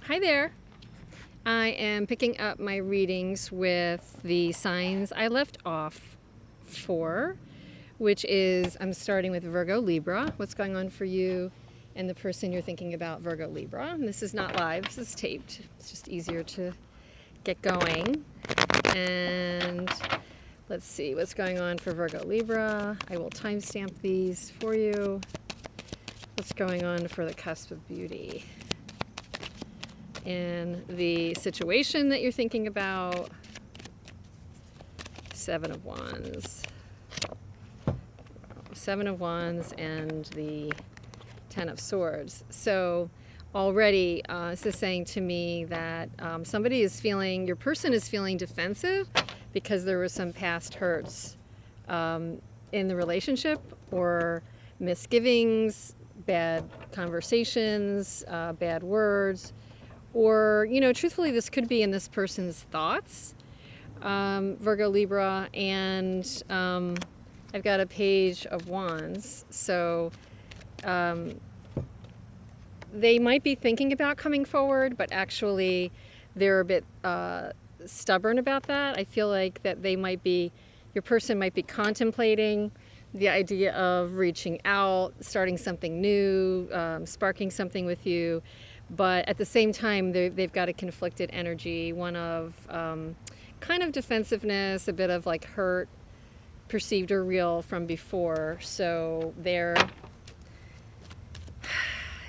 Hi there. I am picking up my readings with the signs I left off for, which is I'm starting with Virgo Libra. What's going on for you and the person you're thinking about, Virgo Libra. And this is not live, this is taped. It's just easier to get going. And let's see what's going on for Virgo Libra. I will timestamp these for you. What's going on for the cusp of beauty? In the situation that you're thinking about, 7 of Wands. 7 of Wands and the 10 of Swords. So already this is saying to me that somebody is feeling, your person is feeling defensive because there were some past hurts in the relationship, or misgivings, bad conversations, bad words. Or, you know, truthfully, this could be in this person's thoughts, Virgo Libra, and I've got a page of Wands. So they might be thinking about coming forward, but actually they're a bit stubborn about that. I feel like that they might be, your person might be contemplating the idea of reaching out, starting something new, sparking something with you. But at the same time, they've got a conflicted energy, one of kind of defensiveness, a bit of like hurt, perceived or real from before. So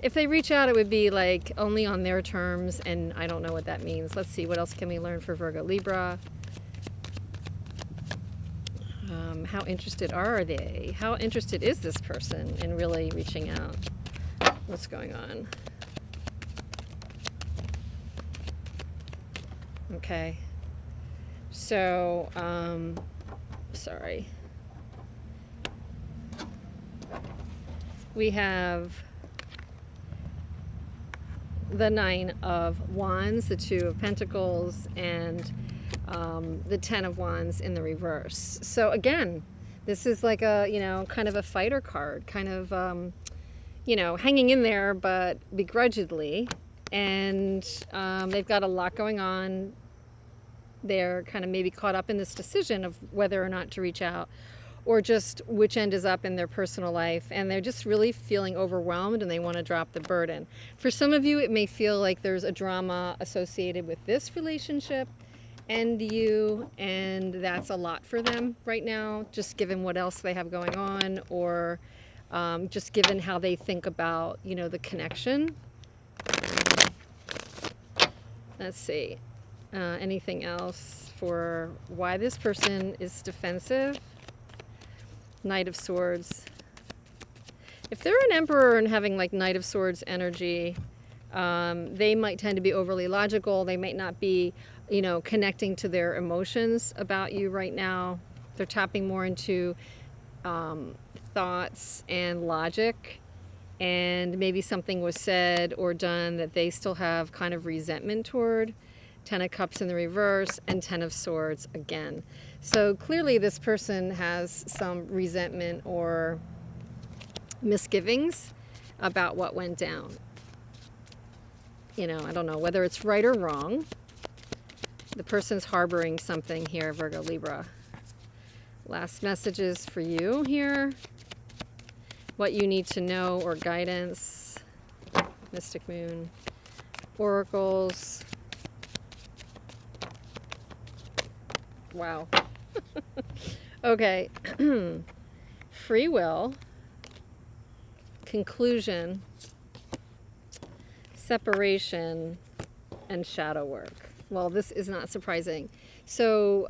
if they reach out, it would be like only on their terms, and I don't know what that means. Let's see, what else can we learn for Virgo Libra? How interested are they? How interested is this person in really reaching out? What's going on? Okay, so, sorry. We have the 9 of Wands, the 2 of Pentacles, and the 10 of Wands in the reverse. So again, this is like a, you know, kind of a fighter card, kind of, you know, hanging in there, but begrudgingly. And they've got a lot going on. They're kind of maybe caught up in this decision of whether or not to reach out, or just which end is up in their personal life, and they're just really feeling overwhelmed and they want to drop the burden. For some of you, it may feel like there's a drama associated with this relationship and you, and that's a lot for them right now, just given what else they have going on, or just given how they think about, you know, the connection. Let's see. Anything else for why this person is defensive? Knight of Swords. If they're an Emperor and having like Knight of Swords energy, they might tend to be overly logical. They might not be, you know, connecting to their emotions about you right now. They're tapping more into thoughts and logic. And maybe something was said or done that they still have kind of resentment toward. 10 of Cups in the reverse and 10 of Swords again. So clearly this person has some resentment or misgivings about what went down. You know, I don't know whether it's right or wrong. The person's harboring something here, Virgo Libra. Last messages for you here. What you need to know or guidance. Mystic Moon. Oracles. Wow. Okay. Free will. Conclusion. Separation. And shadow work. Well, this is not surprising. So,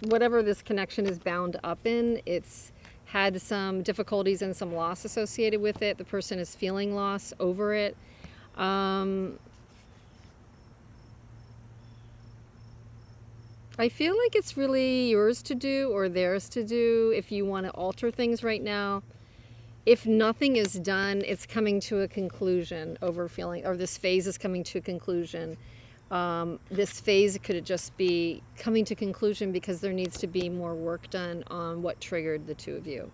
whatever this connection is bound up in, it's had some difficulties and some loss associated with it. The person is feeling loss over it. I feel like it's really yours to do or theirs to do if you want to alter things right now. If nothing is done, it's coming to a conclusion over feeling, or this phase is coming to a conclusion. This phase could just be coming to conclusion because there needs to be more work done on what triggered the two of you.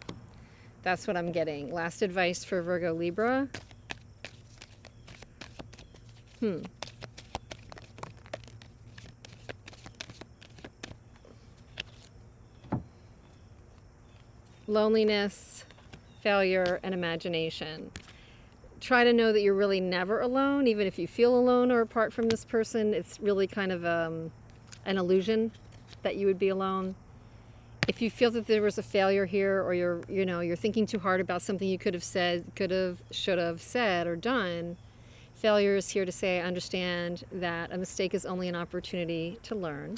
That's what I'm getting. Last advice for Virgo Libra. loneliness, failure, and imagination. Try to know that you're really never alone, even if you feel alone or apart from this person. It's really kind of an illusion that you would be alone. If you feel that there was a failure here, or you're thinking too hard about something you could have said, should have said or done, failure is here to say, I understand that a mistake is only an opportunity to learn.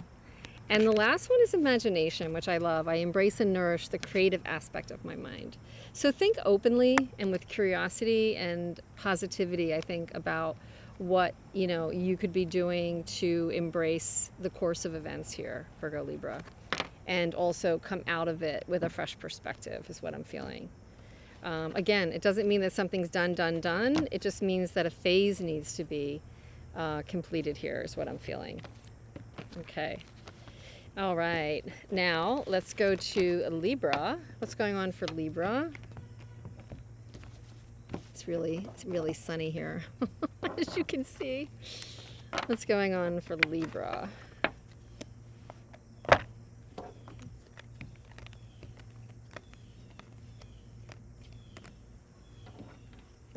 And the last one is imagination, which I love. I embrace and nourish the creative aspect of my mind. So think openly and with curiosity and positivity, I think, about what you could be doing to embrace the course of events here, Virgo Libra, and also come out of it with a fresh perspective is what I'm feeling. Again, it doesn't mean that something's done. It just means that a phase needs to be completed here is what I'm feeling. Okay. All right, now let's go to Libra. What's going on for Libra? It's really sunny here, as you can see. What's going on for Libra?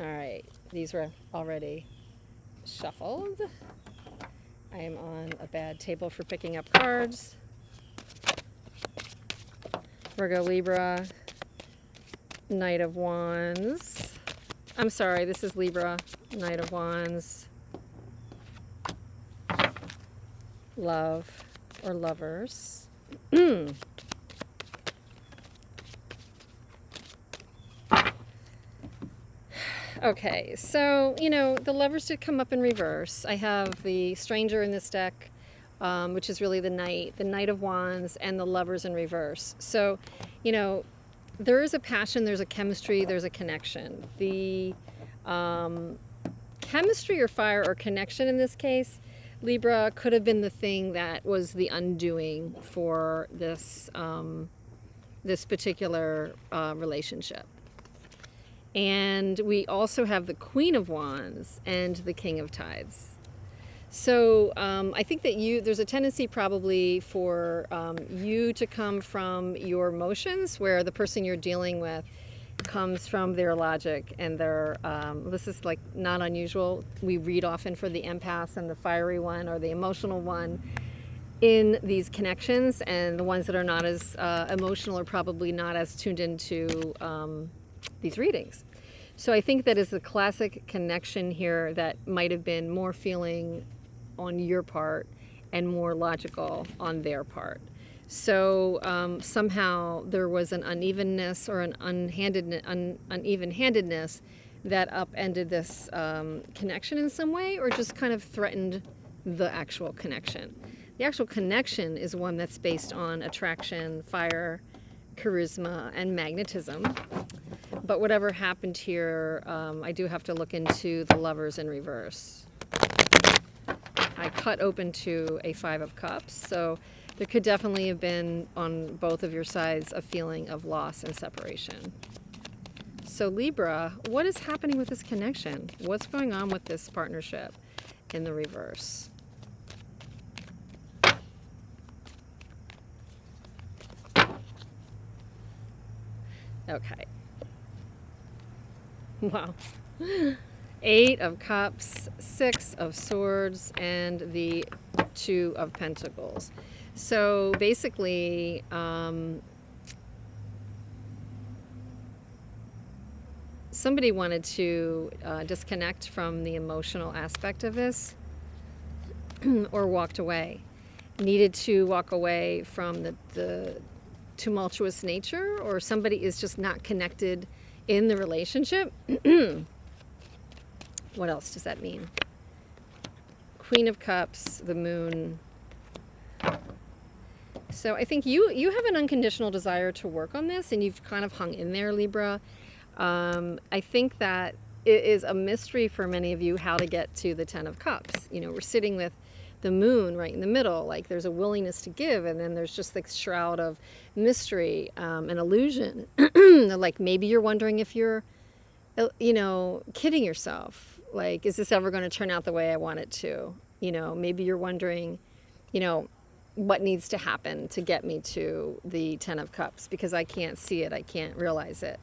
All right, these were already shuffled. I am on a bad table for picking up cards. Virgo Libra, Knight of Wands. I'm sorry, this is Libra, Knight of Wands. Love or lovers. Okay, so, the lovers did come up in reverse. I have the stranger in this deck, which is really the Knight of Wands, and the lovers in reverse. So, there is a passion, there's a chemistry, there's a connection. The chemistry or fire or connection in this case, Libra, could have been the thing that was the undoing for this, this particular relationship. And we also have the Queen of Wands and the King of Tides. So I think that there's a tendency probably for you to come from your emotions, where the person you're dealing with comes from their logic and their, this is like not unusual. We read often for the empath and the fiery one or the emotional one in these connections, and the ones that are not as emotional are probably not as tuned into these readings. So I think that is a classic connection here that might have been more feeling on your part and more logical on their part. So somehow there was an unevenness or an uneven-handedness that upended this connection in some way, or just kind of threatened the actual connection. The actual connection is one that's based on attraction, fire, charisma, and magnetism. But whatever happened here, I do have to look into the lovers in reverse. I cut open to a Five of Cups, so there could definitely have been on both of your sides a feeling of loss and separation. So Libra, what is happening with this connection? What's going on with this partnership in the reverse? Okay. Wow. Eight of Cups, Six of Swords, and the Two of Pentacles. So basically, somebody wanted to disconnect from the emotional aspect of this or walked away. Needed to walk away from the tumultuous nature, or somebody is just not connected in the relationship. What else does that mean? Queen of Cups, the Moon. So I think you have an unconditional desire to work on this, and you've kind of hung in there, Libra. I think that it is a mystery for many of you how to get to the Ten of Cups. We're sitting with the Moon right in the middle. Like, there's a willingness to give, and then there's just this shroud of mystery, an illusion. Like, maybe you're wondering if you're, kidding yourself. Like, is this ever going to turn out the way I want it to? Maybe you're wondering, what needs to happen to get me to the Ten of Cups, because I can't see it, I can't realize it.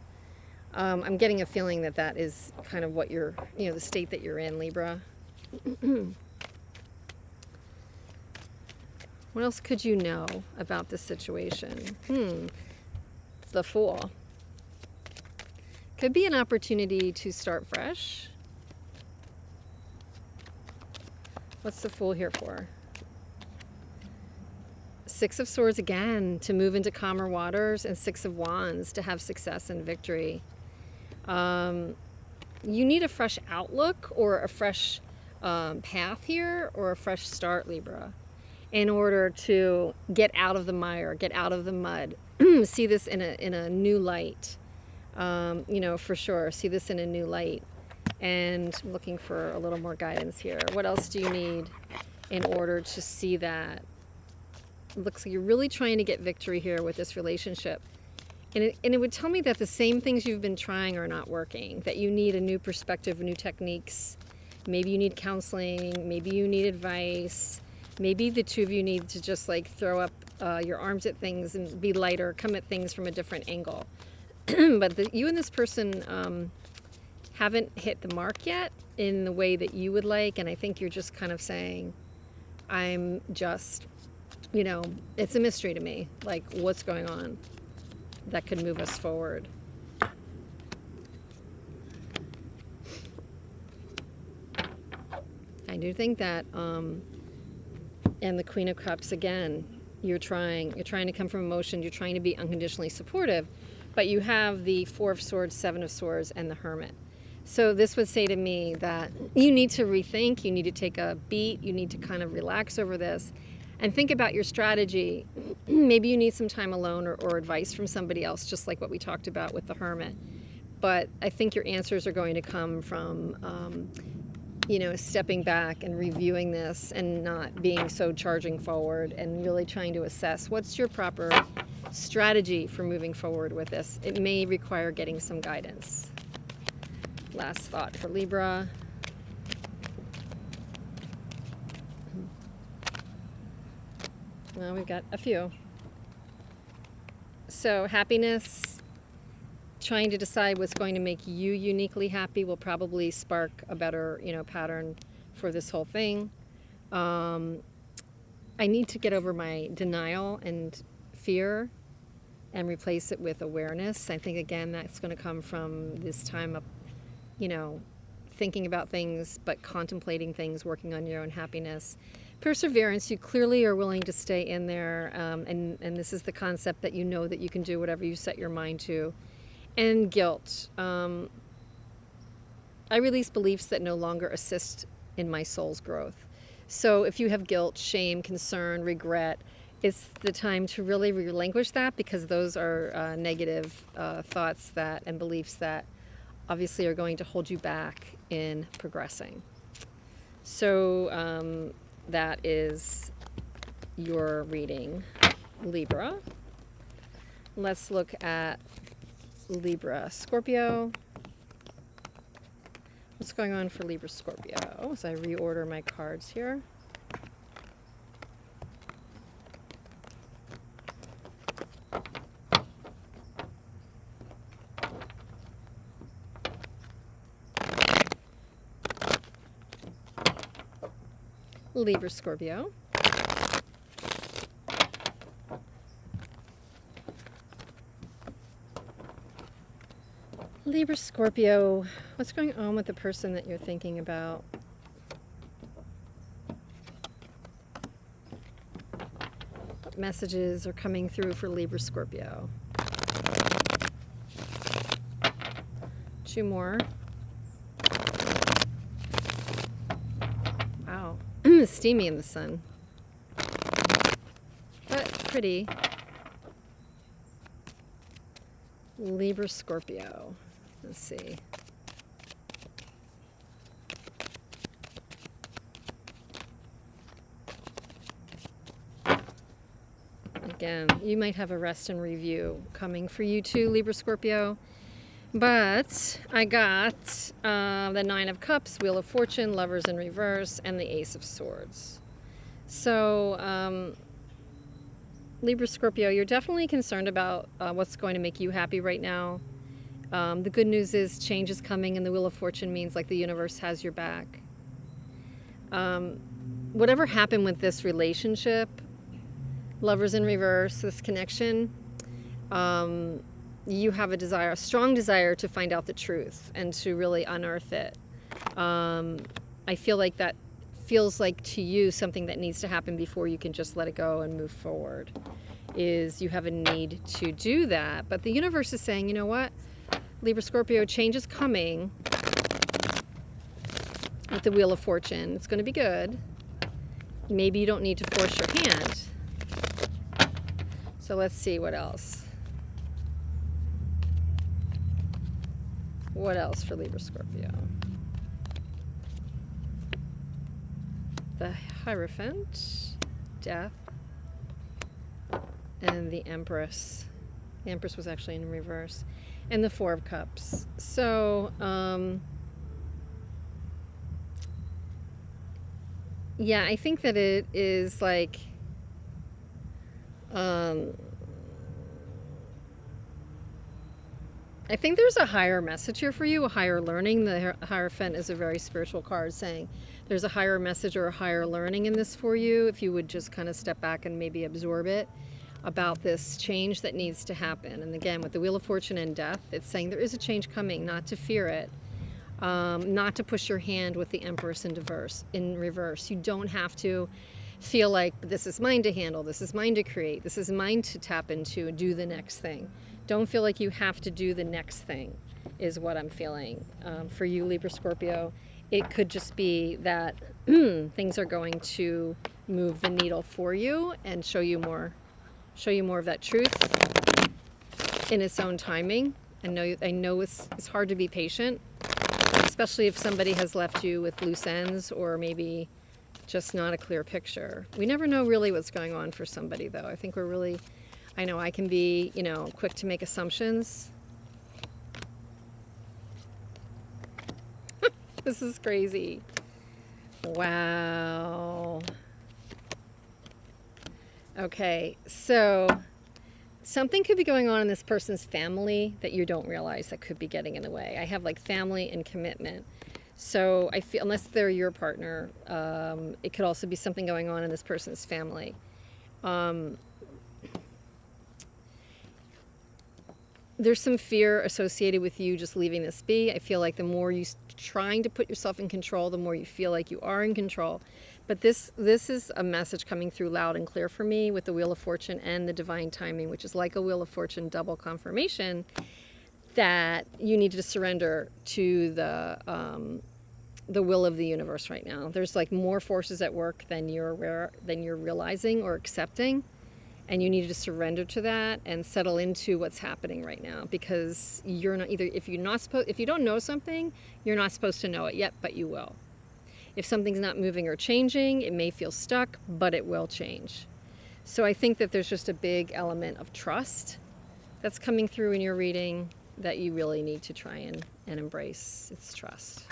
I'm getting a feeling that that is kind of what you're, the state that you're in, Libra. What else could you know about this situation? The Fool. Could be an opportunity to start fresh. What's the Fool here for? Six of Swords again, to move into calmer waters, and Six of Wands to have success and victory. You need a fresh outlook or a fresh path here, or a fresh start, Libra, in order to get out of the mire, get out of the mud. See this in a new light, for sure. See this in a new light. And I'm looking for a little more guidance here. What else do you need in order to see that? It looks like you're really trying to get victory here with this relationship. And it would tell me that the same things you've been trying are not working, that you need a new perspective, new techniques. Maybe you need counseling, maybe you need advice, maybe the two of you need to just like throw up your arms at things and be lighter, come at things from a different angle. But you and this person haven't hit the mark yet in the way that you would like, and I think you're just kind of saying, I'm just, it's a mystery to me, like what's going on that could move us forward. I do think that, and the Queen of Cups again, you're trying to come from emotion, you're trying to be unconditionally supportive, but you have the Four of Swords, Seven of Swords, and the Hermit. So this would say to me that you need to rethink, you need to take a beat, you need to kind of relax over this and think about your strategy. Maybe you need some time alone or advice from somebody else, just like what we talked about with the Hermit. But I think your answers are going to come from, stepping back and reviewing this and not being so charging forward and really trying to assess what's your proper strategy for moving forward with this. It may require getting some guidance. Last thought for Libra. Well, we've got a few. So happiness, trying to decide what's going to make you uniquely happy will probably spark a better, pattern for this whole thing. I need to get over my denial and fear and replace it with awareness. I think, again, that's going to come from this time of, thinking about things, but contemplating things, working on your own happiness. Perseverance, you clearly are willing to stay in there, and this is the concept that you know that you can do whatever you set your mind to. And guilt. I release beliefs that no longer assist in my soul's growth. So if you have guilt, shame, concern, regret, it's the time to really relinquish that, because those are negative thoughts and beliefs that obviously are going to hold you back in progressing. So that is your reading, Libra. Let's look at Libra Scorpio. What's going on for Libra Scorpio as I reorder my cards here? Libra Scorpio. Libra Scorpio, what's going on with the person that you're thinking about? What messages are coming through for Libra Scorpio? Two more. Wow. Steamy in the sun. But pretty. Libra Scorpio. Let's see. Again, you might have a rest and review coming for you too, Libra Scorpio. But I got the Nine of Cups, Wheel of Fortune, Lovers in reverse, and the Ace of Swords. So Libra Scorpio, you're definitely concerned about what's going to make you happy right now. The good news is change is coming, and the Wheel of Fortune means like the universe has your back. Whatever happened with this relationship, Lovers in reverse, this connection, you have a desire, a strong desire to find out the truth and to really unearth it. I feel like that feels like to you something that needs to happen before you can just let it go and move forward. Is you have a need to do that. But the universe is saying, you know what, Libra Scorpio, change is coming with the Wheel of Fortune. It's going to be good. Maybe you don't need to force your hand. So let's see what else. What else for Libra Scorpio? The Hierophant, Death, and the Empress. The Empress was actually in reverse. And the Four of Cups. So, yeah, I think that it is like, I think there's a higher message here for you, a higher learning. The Hierophant is a very spiritual card saying there's a higher message or a higher learning in this for you if you would just kind of step back and maybe absorb it about this change that needs to happen. And again, with the Wheel of Fortune and Death, it's saying there is a change coming, not to fear it, not to push your hand with the Empress in reverse. You don't have to feel like this is mine to handle, this is mine to create, this is mine to tap into and do the next thing. Don't feel like you have to do the next thing, is what I'm feeling. For you, Libra Scorpio, it could just be that things are going to move the needle for you and show you more of that truth in its own timing. I know it's hard to be patient, especially if somebody has left you with loose ends or maybe just not a clear picture. We never know really what's going on for somebody, though. I think I know I can be, quick to make assumptions. This is crazy. Wow. Okay, so something could be going on in this person's family that you don't realize that could be getting in the way. I have like family and commitment. So I feel, unless they're your partner, it could also be something going on in this person's family. There's some fear associated with you just leaving this be. I feel like the more you trying to put yourself in control, the more you feel like you are in control. But this is a message coming through loud and clear for me with the Wheel of Fortune and the Divine Timing, which is like a Wheel of Fortune double confirmation, that you need to surrender to the will of the universe right now. There's like more forces at work than you're realizing or accepting. And you need to surrender to that and settle into what's happening right now, because you're not if you don't know something, you're not supposed to know it yet, but you will. If something's not moving or changing, it may feel stuck, but it will change. So I think that there's just a big element of trust that's coming through in your reading that you really need to try and embrace. It's trust.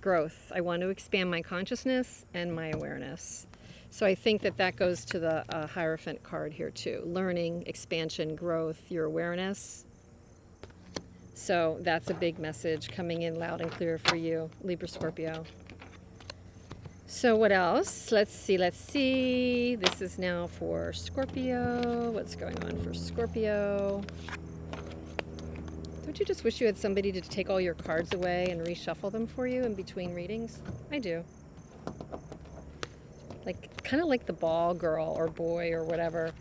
Growth. I want to expand my consciousness and my awareness. So I think that goes to the Hierophant card here too. Learning, expansion, growth, your awareness. So that's a big message coming in loud and clear for you, Libra Scorpio. So what else? Let's see. This is now for Scorpio. What's going on for Scorpio? Don't you just wish you had somebody to take all your cards away and reshuffle them for you in between readings? I do. Kind of like the ball girl or boy or whatever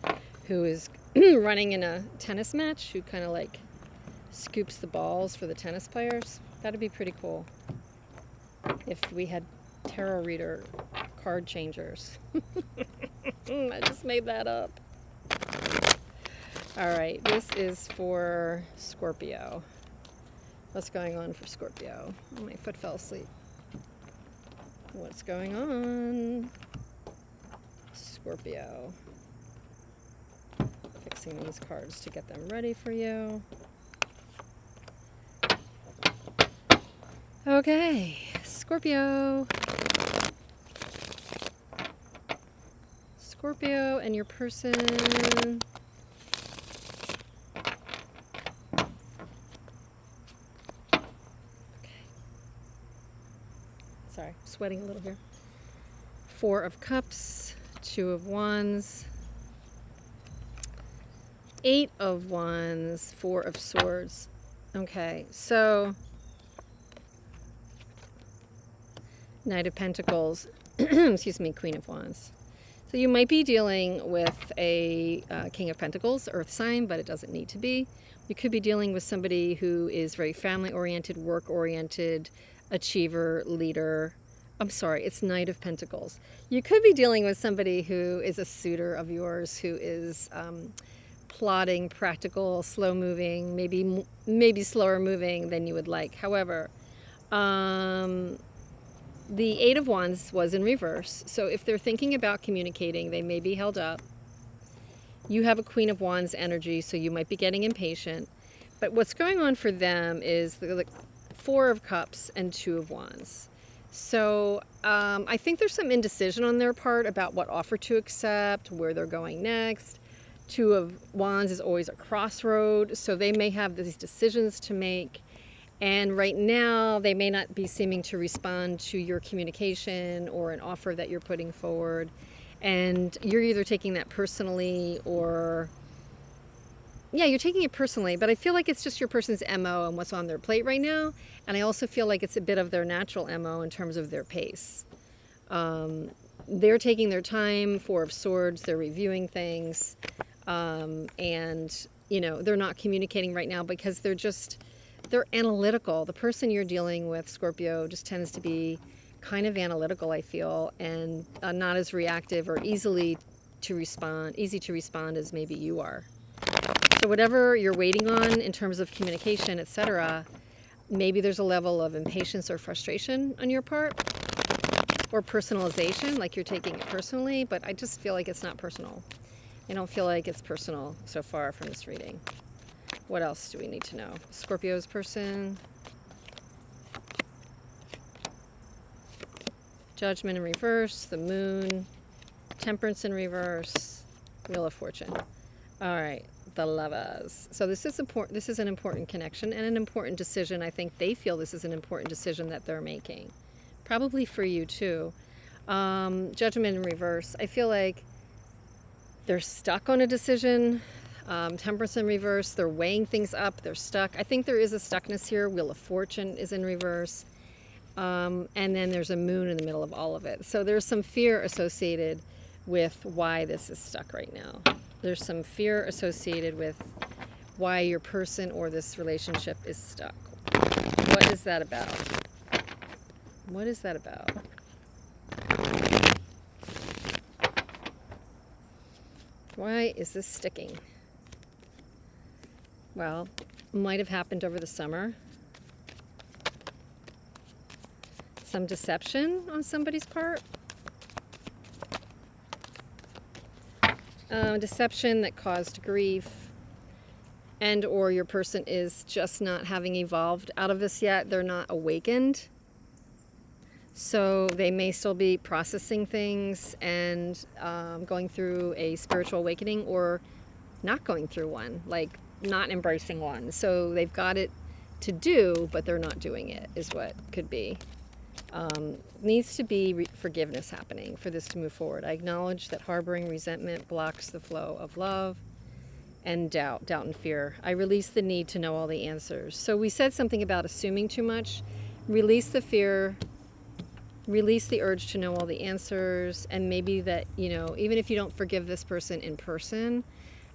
who is running in a tennis match, who kind of like scoops the balls for the tennis players. That'd be pretty cool if we had tarot reader card changers. I just made that up. All right, this is for Scorpio. What's going on for Scorpio? Oh, my foot fell asleep. What's going on? Scorpio. Fixing these cards to get them ready for you. Okay, Scorpio. Scorpio and your person. Sorry, sweating a little here. 4 of Cups, 2 of Wands, 8 of Wands, 4 of Swords. Okay, so Knight of Pentacles, excuse me, Queen of Wands. So you might be dealing with a King of Pentacles, Earth sign, but it doesn't need to be. You could be dealing with somebody who is very family-oriented, work-oriented, achiever, leader. I'm sorry, it's Knight of Pentacles. You could be dealing with somebody who is a suitor of yours, who is plodding, practical, slow-moving, maybe slower moving than you would like. However, the 8 of Wands was in reverse. So if they're thinking about communicating, they may be held up. You have a Queen of Wands energy, so you might be getting impatient. But what's going on for them is the 4 of Cups and 2 of Wands. So I think there's some indecision on their part about what offer to accept, where they're going next. 2 of Wands is always a crossroad, so they may have these decisions to make. And right now, they may not be seeming to respond to your communication or an offer that you're putting forward. And you're either taking that personally or, yeah, you're taking it personally. But I feel like it's just your person's MO and what's on their plate right now. And I also feel like it's a bit of their natural MO in terms of their pace. They're taking their time, 4 of Swords, they're reviewing things. And, you know, they're not communicating right now because they're analytical. The person you're dealing with, Scorpio, just tends to be kind of analytical, I feel, and not as reactive or easy to respond as maybe you are. So whatever you're waiting on in terms of communication, etc., maybe there's a level of impatience or frustration on your part, or personalization, like you're taking it personally, but I just feel like it's not personal. I don't feel like it's personal so far from this reading. What else do we need to know? Scorpio's person. Judgment in reverse, the Moon, Temperance in reverse, Wheel of Fortune. All right, the Lovers. So this is important. This is an important connection and an important decision. I think they feel this is an important decision that they're making. Probably for you too. Judgment in reverse. I feel like they're stuck on a decision. Temperance in reverse, they're weighing things up, they're stuck. I think there is a stuckness here. Wheel of Fortune is in reverse. And then there's a Moon in the middle of all of it. So there's some fear associated with why this is stuck right now. There's some fear associated with why your person or this relationship is stuck. What is that about? What is that about? Why is this sticking? Well, might have happened over the summer. Some deception on somebody's part. Deception that caused grief, and or your person is just not having evolved out of this yet. They're not awakened. So they may still be processing things and going through a spiritual awakening, or not going through one, like not embracing one. So they've got it to do, but they're not doing it, is what could be. Needs to be forgiveness happening for this to move forward. I acknowledge that harboring resentment blocks the flow of love and doubt and fear. I release the need to know all the answers. So we said something about assuming too much. Release the fear, release the urge to know all the answers, and maybe that, you know, even if you don't forgive this person in person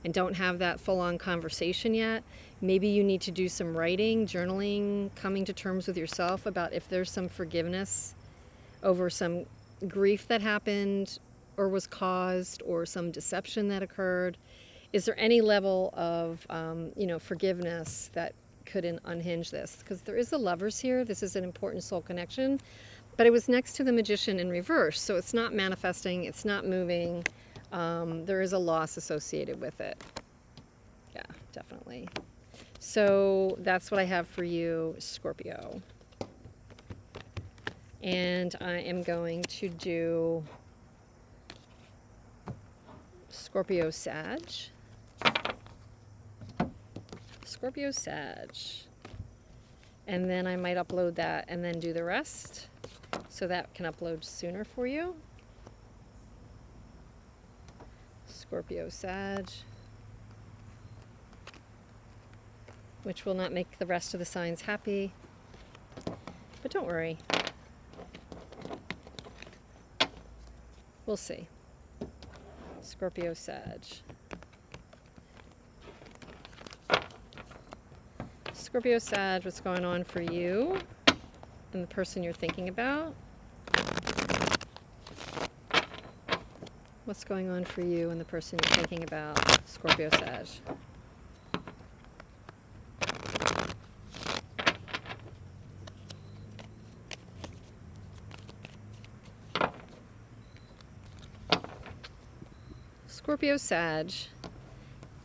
and don't have that full-on conversation yet, maybe you need to do some writing, journaling, coming to terms with yourself about if there's some forgiveness over some grief that happened or was caused, or some deception that occurred. Is there any level of, forgiveness that could unhinge this? Because there is the Lovers here. This is an important soul connection. But it was next to the Magician in reverse, so it's not manifesting, it's not moving. There is a loss associated with it. Yeah, definitely. So that's what I have for you, Scorpio. And I am going to do Scorpio, Sag. Scorpio, Sag. And then I might upload that and then do the rest, so that can upload sooner for you. Scorpio, Sag. Which will not make the rest of the signs happy. But don't worry. We'll see. Scorpio, Sag. Scorpio, Sag, what's going on for you and the person you're thinking about? What's going on for you and the person you're thinking about, Scorpio, Sag? Scorpio, Sag.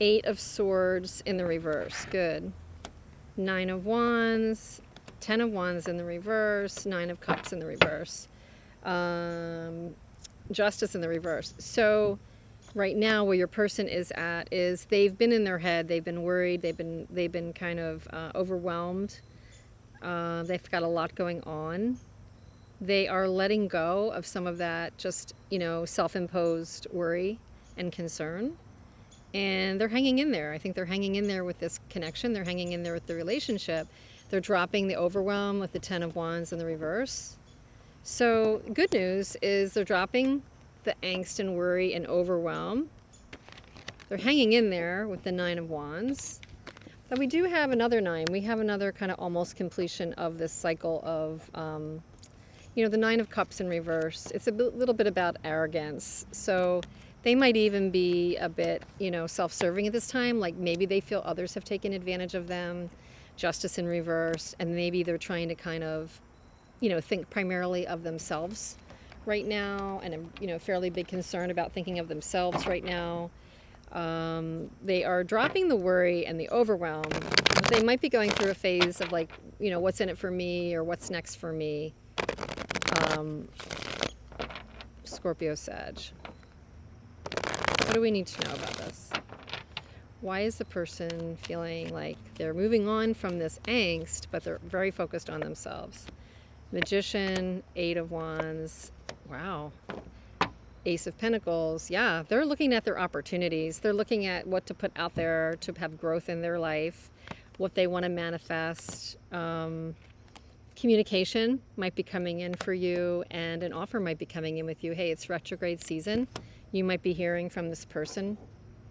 8 of Swords in the reverse. Good. 9 of Wands. 10 of Wands in the reverse. 9 of Cups in the reverse. Justice in the reverse. So right now where your person is at is they've been in their head. They've been worried. They've been kind of overwhelmed. They've got a lot going on. They are letting go of some of that just, self-imposed worry and concern. And they're hanging in there. I think they're hanging in there with this connection. They're hanging in there with the relationship. They're dropping the overwhelm with the 10 of Wands in the reverse. So good news is they're dropping the angst and worry and overwhelm. They're hanging in there with the 9 of Wands. But we do have another 9. We have another kind of almost completion of this cycle of, the 9 of Cups in reverse. It's a little bit about arrogance. So they might even be a bit, self-serving at this time. Like maybe they feel others have taken advantage of them. Justice in reverse. And maybe they're trying to kind of, think primarily of themselves right now, and a fairly big concern about thinking of themselves right now. They are dropping the worry and the overwhelm. They might be going through a phase of like, what's in it for me or what's next for me. Scorpio, Sag. What do we need to know about this? Why is the person feeling like they're moving on from this angst, but they're very focused on themselves? Magician, 8 of Wands. Wow. Ace of Pentacles. Yeah, they're looking at their opportunities. They're looking at what to put out there to have growth in their life, what they want to manifest. Communication might be coming in for you, and an offer might be coming in with you. Hey, it's retrograde season. You might be hearing from this person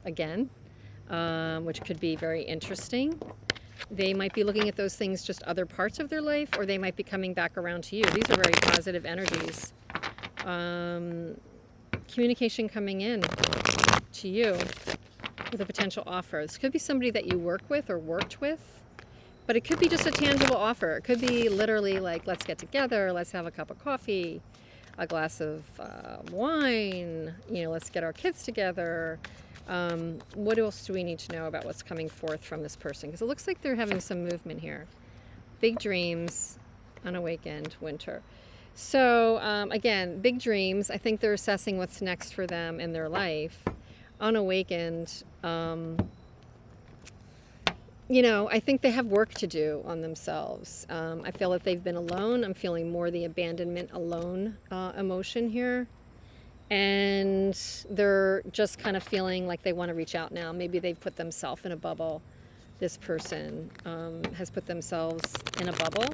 again, which could be very interesting. They might be looking at those things, just other parts of their life, or they might be coming back around to you. These are very positive energies. Communication coming in to you with a potential offer. This could be somebody that you work with or worked with, but it could be just a tangible offer. It could be literally like, let's get together, let's have a cup of coffee, a glass of wine, let's get our kids together. What else do we need to know about what's coming forth from this person? Because it looks like they're having some movement here. Big dreams, unawakened, winter. So again, big dreams. I think they're assessing what's next for them in their life. Unawakened, I think they have work to do on themselves. I feel that they've been alone. I'm feeling more the abandonment, alone emotion here. And they're just kind of feeling like they want to reach out now. Maybe they've put themselves in a bubble. This person has put themselves in a bubble,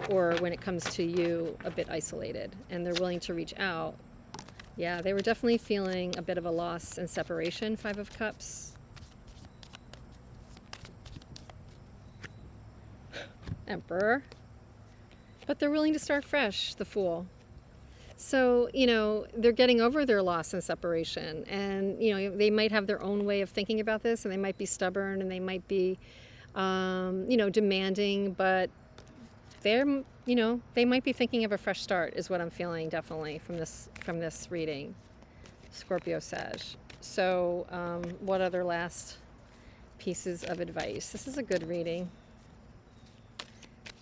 or when it comes to you, a bit isolated, and they're willing to reach out. Yeah, they were definitely feeling a bit of a loss and separation, 5 of Cups. Emperor. But they're willing to start fresh, the Fool. So, they're getting over their loss and separation, and, they might have their own way of thinking about this, and they might be stubborn, and they might be, demanding, but they're, they might be thinking of a fresh start is what I'm feeling definitely from this reading, Scorpio, Sag. So, what other last pieces of advice? This is a good reading.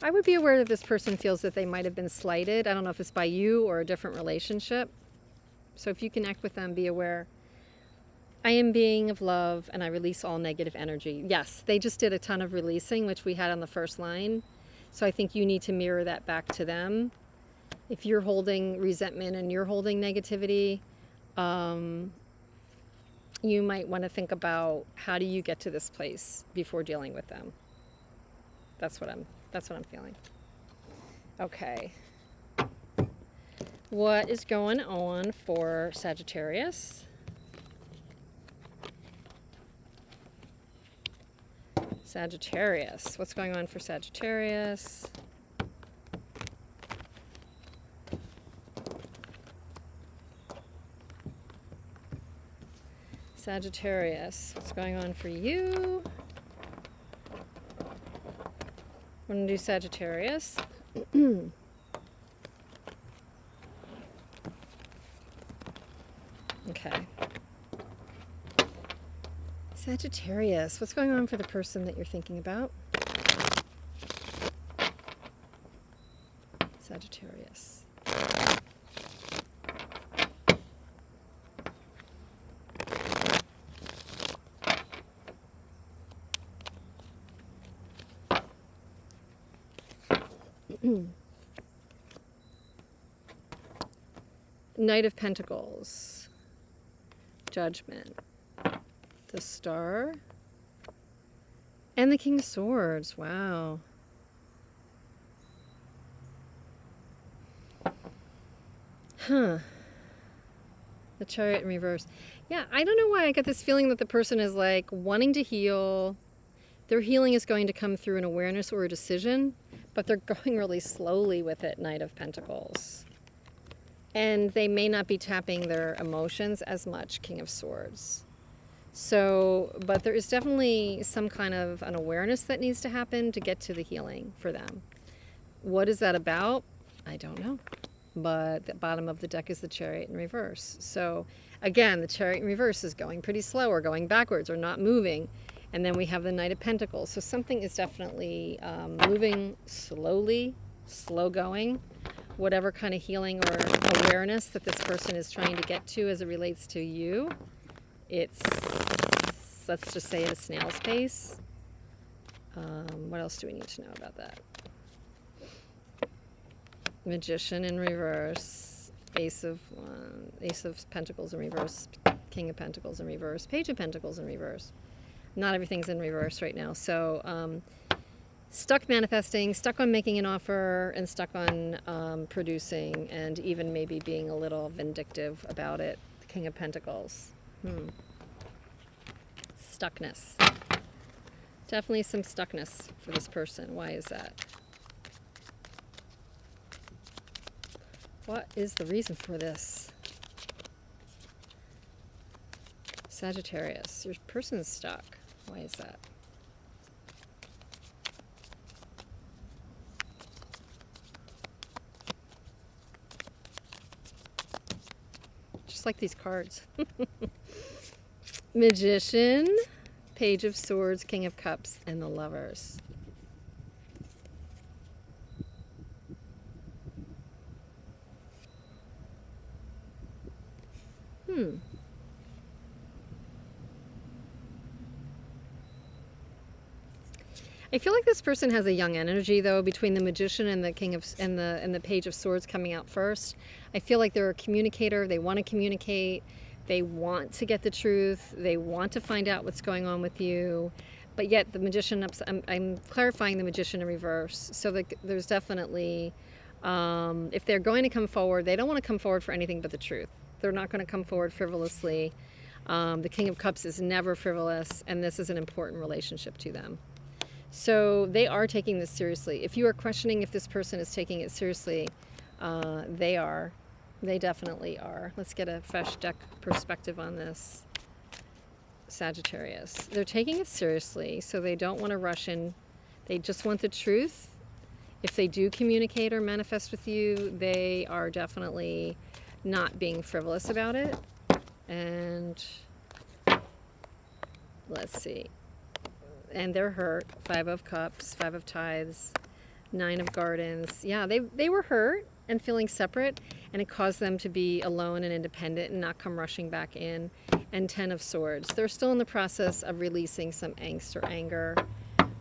I would be aware that this person feels that they might have been slighted. I don't know if it's by you or a different relationship. So if you connect with them, be aware. I am being of love and I release all negative energy. Yes, they just did a ton of releasing, which we had on the first line. So I think you need to mirror that back to them. If you're holding resentment and you're holding negativity, you might want to think about how do you get to this place before dealing with them. That's what I'm feeling. Okay. What is going on for Sagittarius? Sagittarius. What's going on for Sagittarius? Sagittarius. What's going on for you? We're going to do Sagittarius. Okay. Sagittarius, what's going on for the person that you're thinking about? Sagittarius. Knight of Pentacles. Judgment. The Star. And the King of Swords. Wow. Huh. The Chariot in reverse. Yeah, I don't know why I got this feeling that the person is like wanting to heal. Their healing is going to come through an awareness or a decision, but they're going really slowly with it, Knight of Pentacles. And they may not be tapping their emotions as much, King of Swords. So, but there is definitely some kind of an awareness that needs to happen to get to the healing for them. What is that about? I don't know. But the bottom of the deck is the Chariot in reverse. So again, the Chariot in reverse is going pretty slow or going backwards or not moving. And then we have the Knight of Pentacles. So something is definitely moving slowly, slow going. Whatever kind of healing or awareness that this person is trying to get to as it relates to you, it's, let's just say, at a snail's pace. What else do we need to know about that? Magician in reverse, Ace of Pentacles in reverse, King of Pentacles in reverse, Page of Pentacles in reverse. Not everything's in reverse right now. So stuck manifesting, stuck on making an offer, and stuck on producing, and even maybe being a little vindictive about it. The King of Pentacles. Stuckness. Definitely some stuckness for this person. Why is that? What is the reason for this? Sagittarius, your person's stuck. Why is that? Just like these cards. Magician, Page of Swords, King of Cups, and the Lovers. I feel like this person has a young energy, though, between the Magician and the King of and the Page of Swords coming out first. I feel like they're a communicator. They want to communicate. They want to get the truth. They want to find out what's going on with you. But yet the Magician, I'm clarifying the Magician in reverse. So there's definitely, if they're going to come forward, they don't want to come forward for anything but the truth. They're not going to come forward frivolously. The King of Cups is never frivolous, and this is an important relationship to them. So they are taking this seriously. If you are questioning if this person is taking it seriously, they are. They definitely are. Let's get a fresh deck perspective on this. Sagittarius. They're taking it seriously, so they don't want to rush in. They just want the truth. If they do communicate or manifest with you, they are definitely not being frivolous about it. And let's see. And they're hurt. 5 of Cups, 5 of Tithes, 9 of Gardens. Yeah, they were hurt and feeling separate, and it caused them to be alone and independent and not come rushing back in. and 10 of Swords. They're still in the process of releasing some angst or anger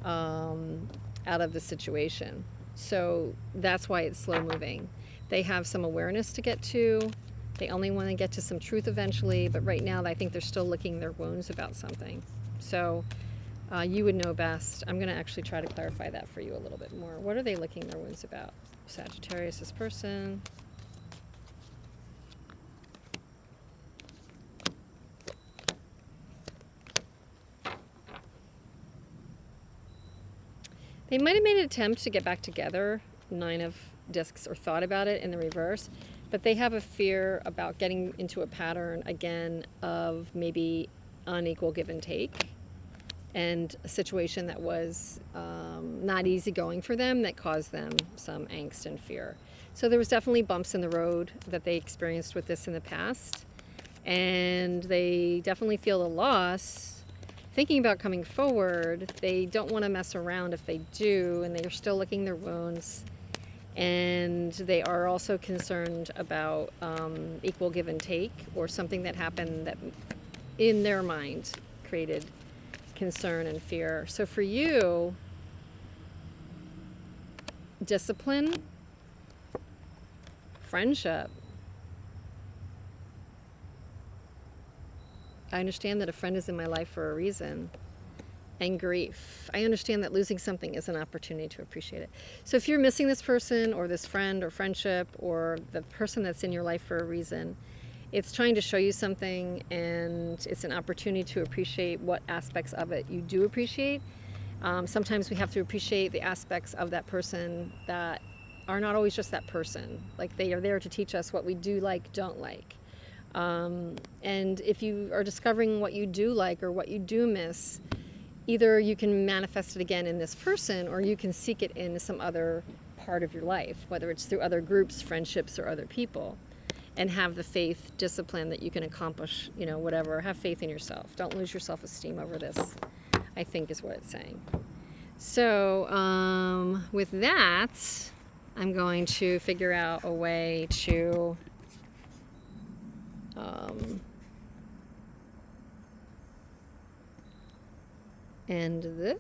out of the situation. So that's why it's slow moving. They have some awareness to get to. They only want to get to some truth eventually, but right now I think they're still licking their wounds about something. So you would know best. I'm going to actually try to clarify that for you a little bit more. What are they licking their wounds about? Sagittarius, this person. They might have made an attempt to get back together, 9 of Discs, or thought about it in the reverse, but they have a fear about getting into a pattern again of maybe unequal give and take, and a situation that was not easy going for them that caused them some angst and fear. So there was definitely bumps in the road that they experienced with this in the past, and they definitely feel the loss. Thinking about coming forward, they don't want to mess around if they do, and they are still licking their wounds. And they are also concerned about equal give and take, or something that happened that in their mind created concern and fear. So for you, discipline, friendship. I understand that a friend is in my life for a reason. And grief. I understand that losing something is an opportunity to appreciate it. So if you're missing this person or this friend or friendship or the person that's in your life for a reason, it's trying to show you something, and it's an opportunity to appreciate what aspects of it you do appreciate. Sometimes we have to appreciate the aspects of that person that are not always just that person. Like, they are there to teach us what we do like, don't like. And if you are discovering what you do like or what you do miss, either you can manifest it again in this person, or you can seek it in some other part of your life, whether it's through other groups, friendships, or other people, and have the faith, discipline that you can accomplish, whatever. Have faith in yourself. Don't lose your self-esteem over this, I think is what it's saying. So with that, I'm going to figure out a way to end this.